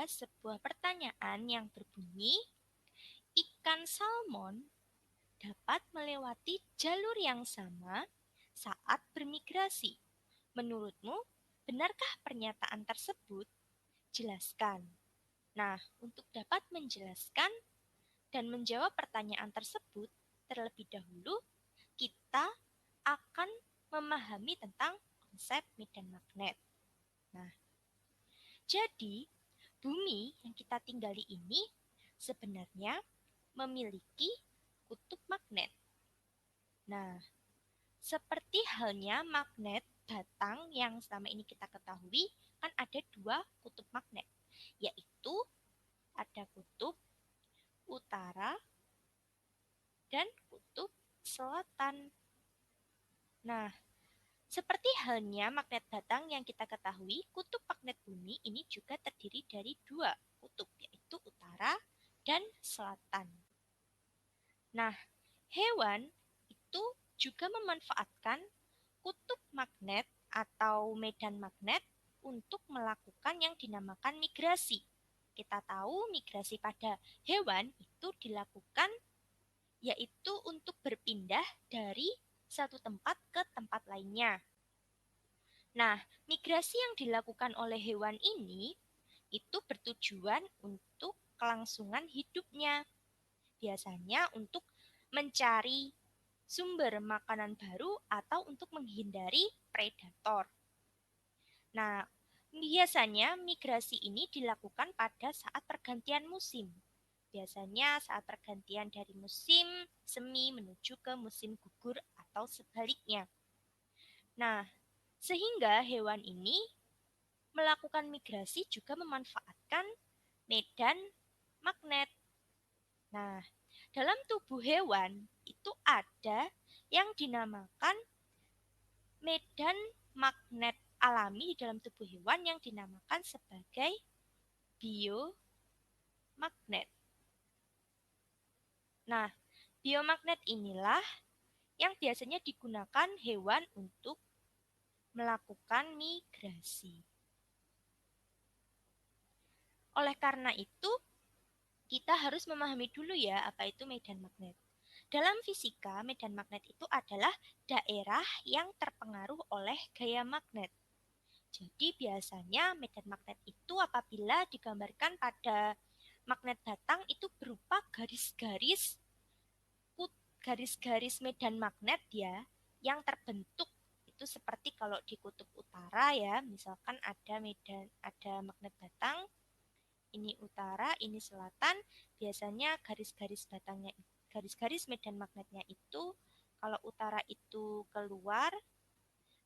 ada sebuah pertanyaan yang berbunyi, ikan salmon dapat melewati jalur yang sama saat bermigrasi. Menurutmu, benarkah pernyataan tersebut? Jelaskan. Nah, untuk dapat menjelaskan dan menjawab pertanyaan tersebut, terlebih dahulu kita akan memahami tentang konsep medan magnet. Nah, jadi bumi yang kita tinggali ini sebenarnya memiliki kutub magnet. Nah, seperti halnya magnet batang yang selama ini kita ketahui, kan ada dua kutub magnet, yaitu ada kutub utara dan kutub selatan. Nah, seperti halnya magnet batang yang kita ketahui, kutub magnet bumi ini juga terdiri dari dua kutub, yaitu utara dan selatan. Nah, hewan itu juga memanfaatkan kutub magnet atau medan magnet untuk melakukan yang dinamakan migrasi. Kita tahu migrasi pada hewan itu dilakukan yaitu untuk berpindah dari satu tempat ke tempat lainnya. Nah, migrasi yang dilakukan oleh hewan ini itu bertujuan untuk kelangsungan hidupnya. Biasanya untuk mencari sumber makanan baru atau untuk menghindari predator. Nah, biasanya migrasi ini dilakukan pada saat pergantian musim. Biasanya saat pergantian dari musim semi menuju ke musim gugur atau sebaliknya. Nah, sehingga hewan ini melakukan migrasi juga memanfaatkan medan magnet. Nah, dalam tubuh hewan itu ada yang dinamakan medan magnet alami di dalam tubuh hewan yang dinamakan sebagai biomagnet. Nah, biomagnet inilah yang biasanya digunakan hewan untuk melakukan migrasi. Oleh karena itu, kita harus memahami dulu ya apa itu medan magnet. Dalam fisika, medan magnet itu adalah daerah yang terpengaruh oleh gaya magnet. Jadi biasanya medan magnet itu apabila digambarkan pada magnet batang itu berupa garis-garis medan magnet ya yang terbentuk itu seperti kalau di kutub utara ya, misalkan ada magnet batang, ini utara, ini selatan, biasanya garis-garis medan magnetnya itu kalau utara itu keluar,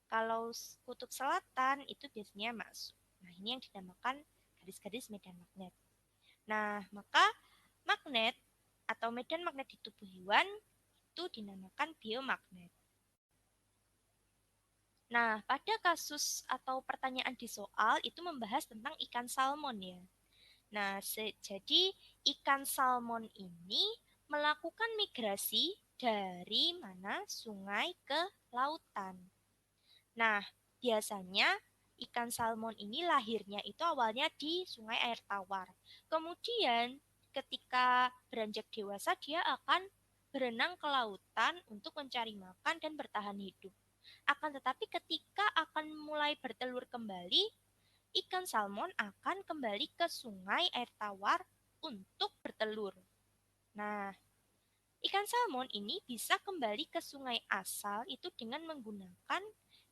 kalau kutub selatan itu biasanya masuk. Nah, ini yang dinamakan garis-garis medan magnet. Nah, maka magnet atau medan magnet di tubuh hewan itu dinamakan biomagnet. Nah, pada kasus atau pertanyaan di soal itu membahas tentang ikan salmon ya. Nah, jadi ikan salmon ini melakukan migrasi dari mana? Sungai ke lautan. Nah, biasanya ikan salmon ini lahirnya itu awalnya di sungai air tawar. Kemudian ketika beranjak dewasa dia akan berenang ke lautan untuk mencari makan dan bertahan hidup. Akan tetapi ketika akan mulai bertelur kembali, ikan salmon akan kembali ke sungai air tawar untuk bertelur. Nah, ikan salmon ini bisa kembali ke sungai asal itu dengan menggunakan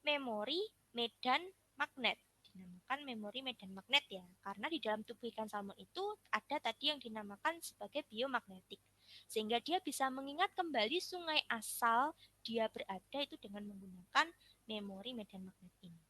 memori medan magnet. Dinamakan memori medan magnet ya, karena di dalam tubuh ikan salmon itu ada tadi yang dinamakan sebagai biomagnetik. Sehingga dia bisa mengingat kembali sungai asal dia berada itu dengan menggunakan memori medan magnet ini.